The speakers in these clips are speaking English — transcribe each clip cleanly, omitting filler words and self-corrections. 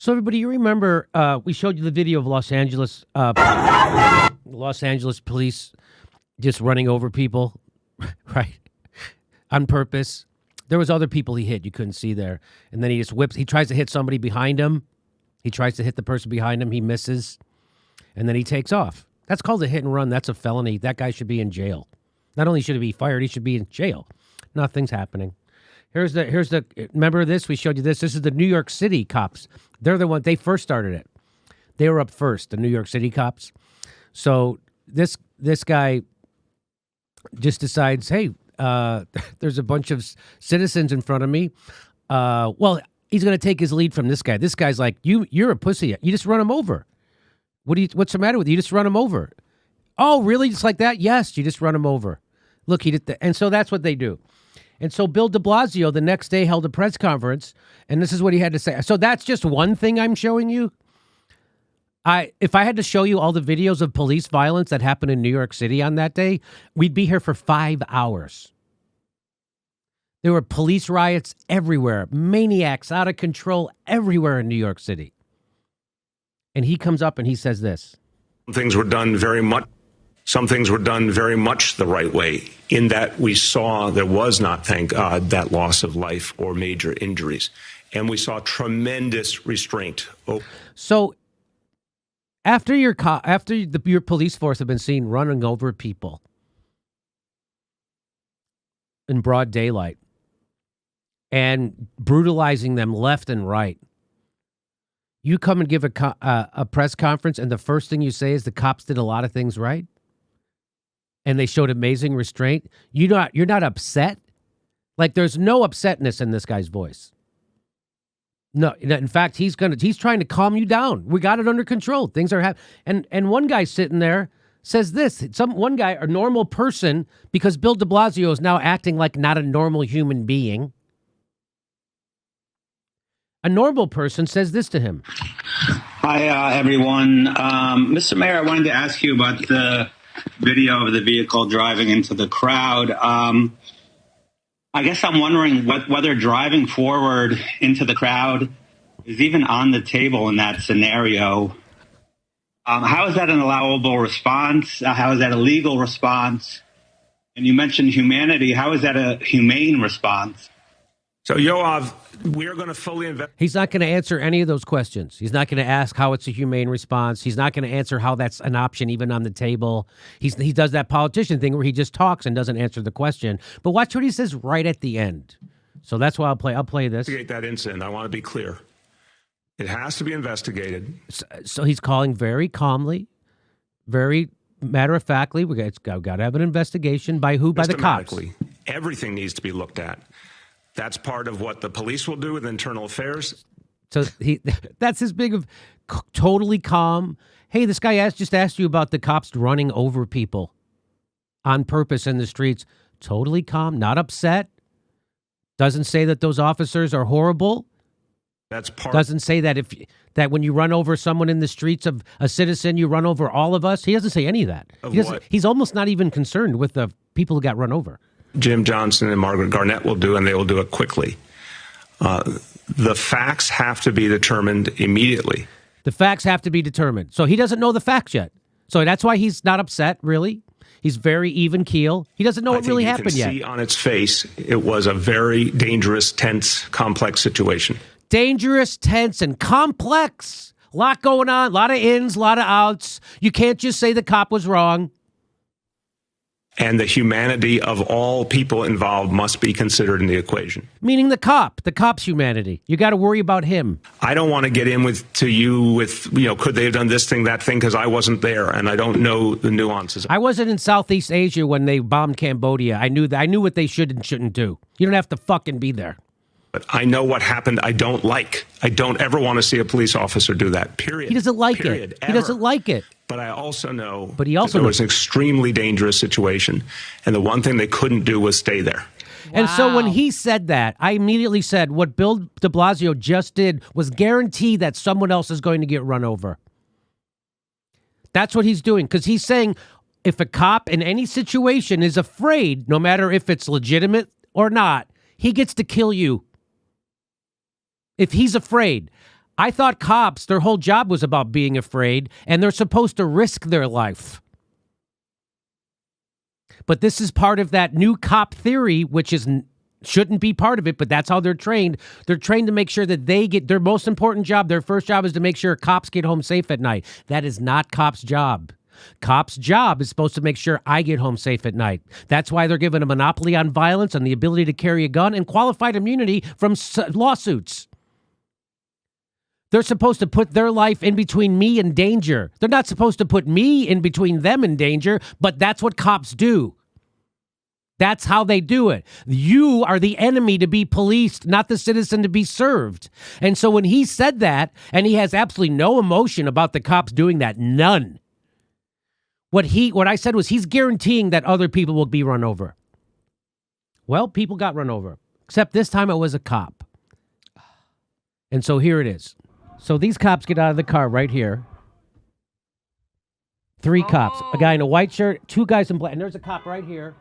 So everybody, you remember we showed you the video of Los Angeles police just running over people, right? On purpose. There was other people he hit you couldn't see there. And then he just whips. He tries to hit somebody behind him. He tries to hit the person behind him. He misses. And then he takes off. That's called a hit and run. That's a felony. That guy should be in jail. Not only should he be fired, he should be in jail. Nothing's happening. Here's the remember this? We showed you this. This is the New York City cops. They're the one, they first started it. They were up first, the New York City cops. So this guy just decides, hey, there's a bunch of citizens in front of me. Well, he's going to take his lead from this guy. This guy's like, you're a pussy. You just run him over. What's the matter with you? You just run him over. Oh, really? Just like that? Yes, you just run him over. Look, he did and so that's what they do. And so Bill DeBlasio the next day held a press conference, and this is what he had to say. So that's just one thing I'm showing you. If I had to show you all the videos of police violence that happened in New York City on that day, we'd be here for 5 hours. There were police riots everywhere, maniacs out of control everywhere in New York City. And he comes up and he says this. Some things were done very much the right way, in that we saw there was not, thank God, that loss of life or major injuries. And we saw tremendous restraint. So after your police force have been seen running over people in broad daylight and brutalizing them left and right, you come and give a press conference, and the first thing you say is the cops did a lot of things right, and they showed amazing restraint. You're not upset? Like, there's no upsetness in this guy's voice. No, in fact, he's trying to calm you down. We got it under control. Things are happening. And one guy sitting there says this. One guy, a normal person, because Bill DeBlasio is now acting like not a normal human being. A normal person says this to him. Hi, everyone. Mr. Mayor, I wanted to ask you about the video of the vehicle driving into the crowd. I guess I'm wondering whether driving forward into the crowd is even on the table in that scenario. How is that an allowable response? How is that a legal response? And you mentioned humanity. How is that a humane response? So, Yoav, we are going to fully investigate. He's not going to answer any of those questions. He's not going to ask how it's a humane response. He's not going to answer how that's an option even on the table. He does that politician thing where he just talks and doesn't answer the question. But watch what he says right at the end. So that's why I'll play this. Investigate that incident. I want to be clear. It has to be investigated. So he's calling very calmly, very matter-of-factly. We got to have an investigation. By who? By the cops. Everything needs to be looked at. That's part of what the police will do with internal affairs. So that's his big of totally calm. Hey, this guy just asked you about the cops running over people on purpose in the streets. Totally calm, not upset. Doesn't say that those officers are horrible. That's part. Doesn't say that when you run over someone in the streets of a citizen, you run over all of us. He doesn't say any of that. He's almost not even concerned with the people who got run over. Jim Johnson and Margaret Garnett will do, and they will do it quickly. The facts have to be determined immediately. The facts have to be determined. So he doesn't know the facts yet. So that's why he's not upset, really. He's very even keel. He doesn't know what really happened yet. You can see on its face, it was a very dangerous, tense, complex situation. Dangerous, tense, and complex. A lot going on, a lot of ins, a lot of outs. You can't just say the cop was wrong. And the humanity of all people involved must be considered in the equation. Meaning the cop's humanity. You got to worry about him. I don't want to get in with could they have done this thing, that thing, because I wasn't there and I don't know the nuances. I wasn't in Southeast Asia when they bombed Cambodia. I knew what they should and shouldn't do. You don't have to fucking be there. But I know what happened. I don't like. I don't ever want to see a police officer do that, period. He doesn't like it. He doesn't like it. But I also know that it was an extremely dangerous situation. And the one thing they couldn't do was stay there. And so when he said that, I immediately said what Bill de Blasio just did was guarantee that someone else is going to get run over. That's what he's doing. Because he's saying if a cop in any situation is afraid, no matter if it's legitimate or not, he gets to kill you. If he's afraid, I thought cops, their whole job was about being afraid, and they're supposed to risk their life. But this is part of that new cop theory, which shouldn't be part of it, but that's how they're trained. They're trained to make sure that they get their most important job. Their first job is to make sure cops get home safe at night. That is not cops' job. Cops' job is supposed to make sure I get home safe at night. That's why they're given a monopoly on violence and the ability to carry a gun and qualified immunity from lawsuits. They're supposed to put their life in between me and danger. They're not supposed to put me in between them and danger, but that's what cops do. That's how they do it. You are the enemy to be policed, not the citizen to be served. And so when he said that, and he has absolutely no emotion about the cops doing that, none. What I said was he's guaranteeing that other people will be run over. Well, people got run over, except this time it was a cop. And so here it is. So these cops get out of the car right here. 3 cops, a guy in a white shirt, 2 guys in black, and there's a cop right here.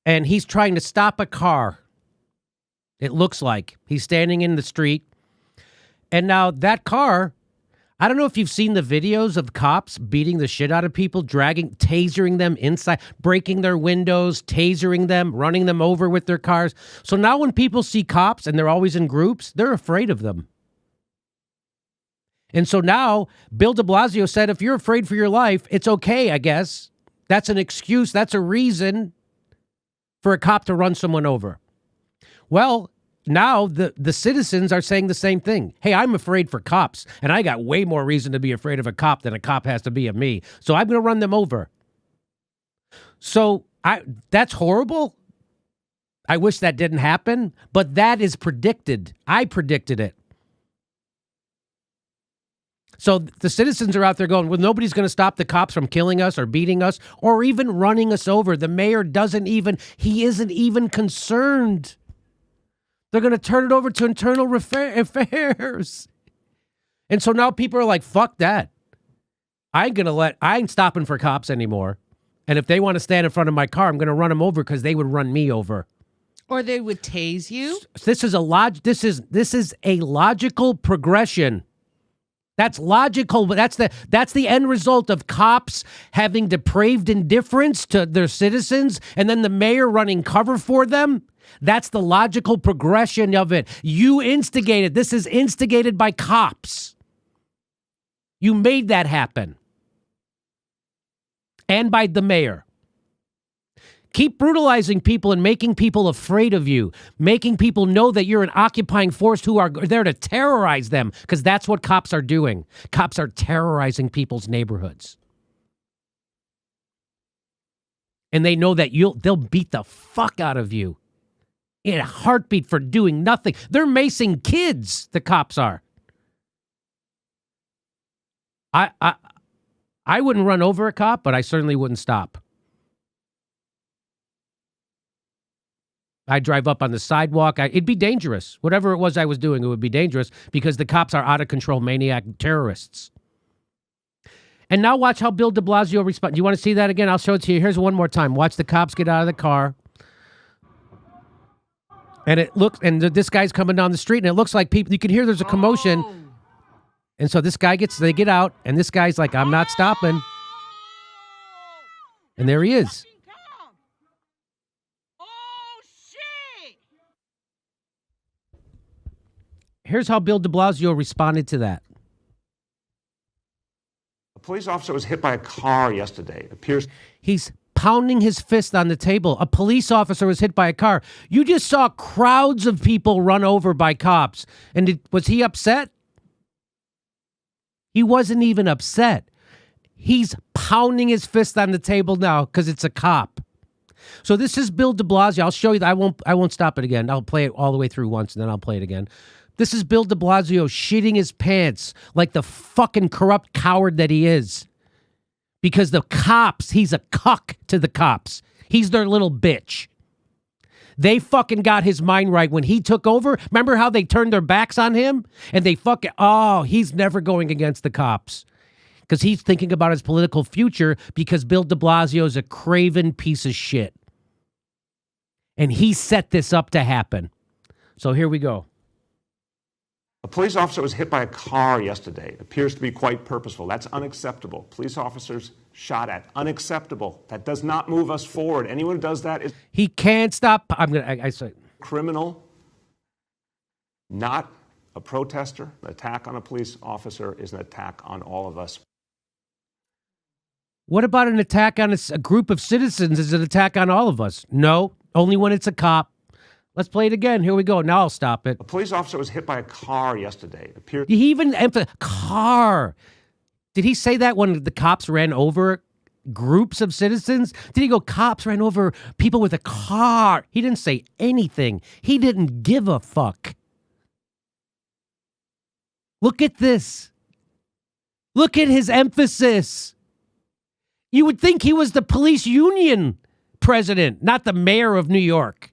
And he's trying to stop a car. It looks like he's standing in the street. And now that car, I don't know if you've seen the videos of cops beating the shit out of people, tasering them inside, breaking their windows, tasering them, running them over with their cars. So now when people see cops, and they're always in groups, they're afraid of them. And so now Bill de Blasio said, if you're afraid for your life, it's okay, I guess. That's an excuse. That's a reason for a cop to run someone over. Well, now the citizens are saying the same thing. Hey, I'm afraid for cops, and I got way more reason to be afraid of a cop than a cop has to be of me. So I'm going to run them over. So that's horrible. I wish that didn't happen, but that is predicted. I predicted it. So the citizens are out there going, well, nobody's going to stop the cops from killing us or beating us or even running us over. The mayor he isn't even concerned. They're going to turn it over to internal affairs. And so now people are like, fuck that. I ain't stopping for cops anymore. And if they want to stand in front of my car, I'm going to run them over because they would run me over. Or they would tase you. This is a logical progression. That's logical, but that's the end result of cops having depraved indifference to their citizens and then the mayor running cover for them. That's the logical progression of it. You instigated. This is instigated by cops. You made that happen. And by the mayor. Keep brutalizing people and making people afraid of you, making people know that you're an occupying force who are there to terrorize them, because that's what cops are doing. Cops are terrorizing people's neighborhoods. And they know that they'll beat the fuck out of you in a heartbeat for doing nothing. They're macing kids, the cops are. I wouldn't run over a cop, but I certainly wouldn't stop. I'd drive up on the sidewalk. It'd be dangerous. Whatever it was I was doing, it would be dangerous because the cops are out of control maniac terrorists. And now watch how Bill de Blasio responds. Do you want to see that again? I'll show it to you. Here's one more time. Watch the cops get out of the car. And this guy's coming down the street, and it looks like people, you can hear there's a commotion. And so they get out, and this guy's like, I'm not stopping. And there he is. Here's how Bill de Blasio responded to that. A police officer was hit by a car yesterday. It appears he's pounding his fist on the table. A police officer was hit by a car. You just saw crowds of people run over by cops. And was he upset? He wasn't even upset. He's pounding his fist on the table now because it's a cop. So this is Bill de Blasio. I'll show you that. I won't stop it again. I'll play it all the way through once, and then I'll play it again. This is Bill de Blasio shitting his pants like the fucking corrupt coward that he is. Because the cops, he's a cuck to the cops. He's their little bitch. They fucking got his mind right when he took over. Remember how they turned their backs on him? And he's never going against the cops. Because he's thinking about his political future because Bill de Blasio is a craven piece of shit. And he set this up to happen. So here we go. A police officer was hit by a car yesterday. It appears to be quite purposeful. That's unacceptable. Police officers shot at. Unacceptable. That does not move us forward. Anyone who does that is He can't stop. I say, criminal, not a protester. An attack on a police officer is an attack on all of us. what about an attack on a group of citizens is an attack on all of us? No, only when it's a cop. Let's play it again. Here we go. Now I'll stop it. A police officer was hit by a car yesterday. It appears He even car. Did he say that when the cops ran over groups of citizens? Did he go, cops ran over people with a car? He didn't say anything. He didn't give a fuck. Look at this. Look at his emphasis. You would think he was the police union president, not the mayor of New York.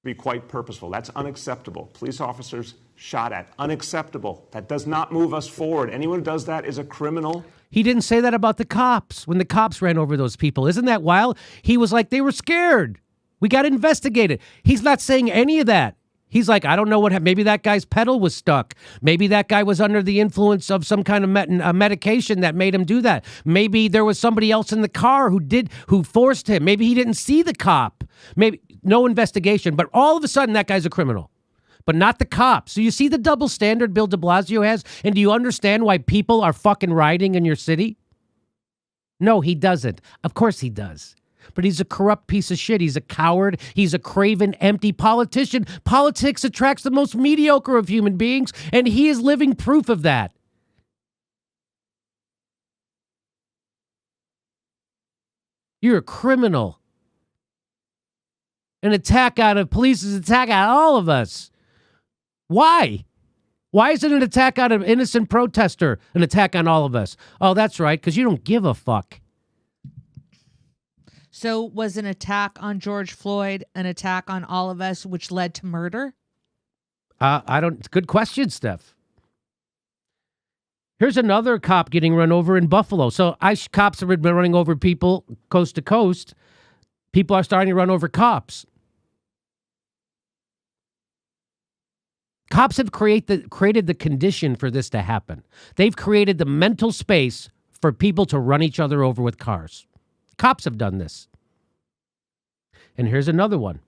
be quite purposeful. That's unacceptable. Police officers shot at. Unacceptable. That does not move us forward. Anyone who does that is a criminal. He didn't say that about the cops when the cops ran over those people. Isn't that wild? He was like, they were scared. We got investigated. He's not saying any of that. He's like, I don't know what happened. Maybe that guy's pedal was stuck. Maybe that guy was under the influence of some kind of medication that made him do that. Maybe there was somebody else in the car who forced him. Maybe he didn't see the cop. Maybe no investigation, but all of a sudden that guy's a criminal, but not the cops. So you see the double standard Bill de Blasio has? And do you understand why people are fucking rioting in your city? No, he doesn't. Of course he does. But he's a corrupt piece of shit. He's a coward. He's a craven, empty politician. Politics attracts the most mediocre of human beings, and he is living proof of that. You're a criminal. An attack on a police is an attack on all of us. Why? Why is it an attack on an innocent protester, an attack on all of us? Oh, that's right, because you don't give a fuck. So was an attack on George Floyd an attack on all of us, which led to murder? Good question, Steph. Here's another cop getting run over in Buffalo. So cops have been running over people coast to coast. People are starting to run over cops. Cops have created the condition for this to happen. They've created the mental space for people to run each other over with cars. Cops have done this. And here's another one.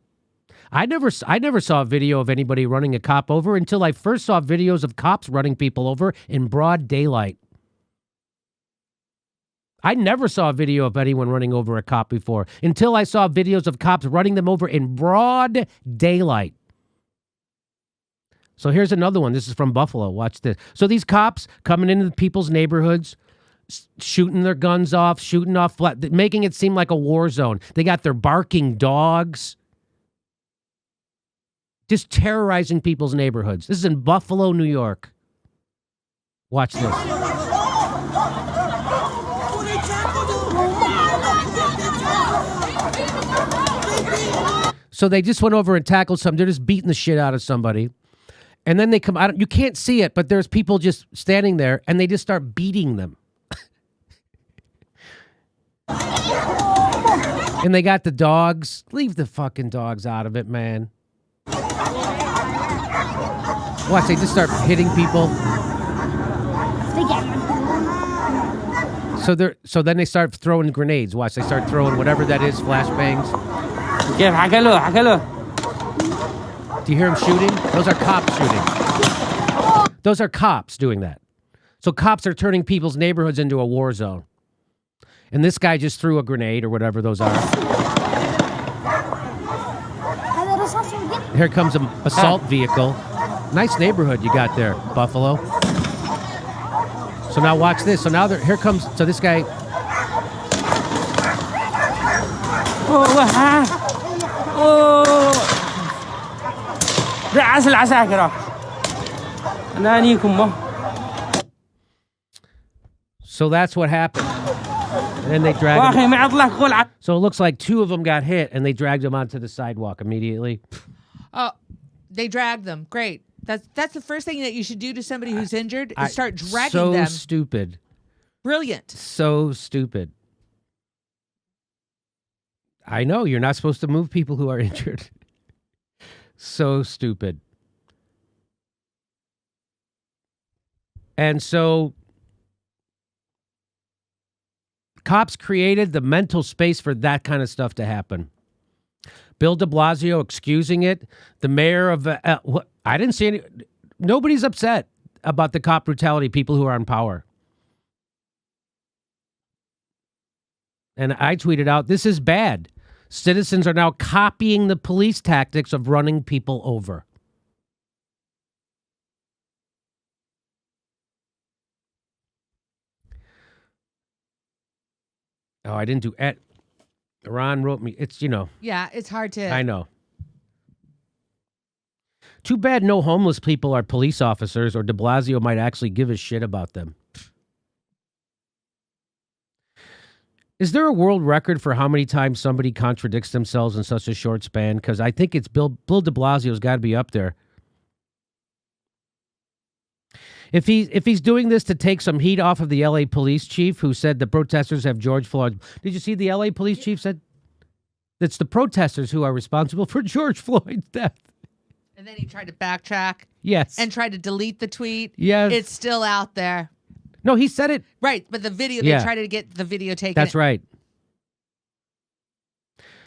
I never saw a video of anybody running a cop over until I first saw videos of cops running people over in broad daylight. I never saw a video of anyone running over a cop before until I saw videos of cops running them over in broad daylight. So here's another one. This is from Buffalo. Watch this. So these cops coming into people's neighborhoods, shooting their guns off, making it seem like a war zone. They got their barking dogs. Just terrorizing people's neighborhoods. This is in Buffalo, New York. Watch this. So they just went over and tackled something. They're just beating the shit out of somebody. And then they come out. You can't see it, but there's people just standing there, and they just start beating them. And they got the dogs. Leave the fucking dogs out of it, man. Watch, they just start hitting people. So then they start throwing grenades. Watch, they start throwing whatever that is, flashbangs. Do you hear them shooting? Those are cops shooting. Those are cops doing that. So cops are turning people's neighborhoods into a war zone. And this guy just threw a grenade or whatever those are. Here comes an assault vehicle. Nice neighborhood you got there, Buffalo. So now watch this. So now here comes, so this guy. So that's what happened. And then they dragged him. So it looks like two of them got hit, and they dragged him onto the sidewalk immediately. Oh, they dragged them. Great. That's the first thing that you should do to somebody who's injured is start dragging them. So stupid. Brilliant. So stupid. I know, you're not supposed to move people who are injured. So stupid. And so cops created the mental space for that kind of stuff to happen. Bill de Blasio excusing it. The mayor of... I didn't see any... Nobody's upset about the cop brutality, people who are in power. And I tweeted out, this is bad. Citizens are now copying the police tactics of running people over. Oh, I didn't do it. Ron wrote me. It's, Yeah, it's hard to. I know. Too bad no homeless people are police officers, or de Blasio might actually give a shit about them. Is there a world record for how many times somebody contradicts themselves in such a short span? Because I think it's Bill de Blasio's got to be up there. If he's doing this to take some heat off of the LA police chief who said the protesters have George Floyd. Did you see the LA police chief said it's the protesters who are responsible for George Floyd's death? And then he tried to backtrack. Yes. And tried to delete the tweet. Yes. It's still out there. No, he said it. Right, but the video, Yeah. they tried to get the video taken. That's right.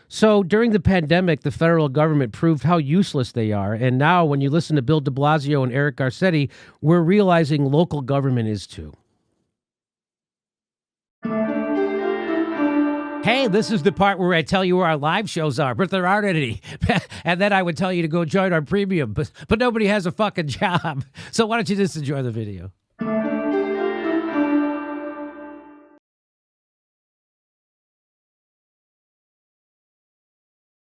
So during the pandemic, the federal government proved how useless they are. And now when you listen to Bill de Blasio and Eric Garcetti, we're realizing local government is too. Hey, this is the part where I tell you where our live shows are, but there aren't any. And then I would tell you to go join our premium, but nobody has a fucking job. So why don't you just enjoy the video?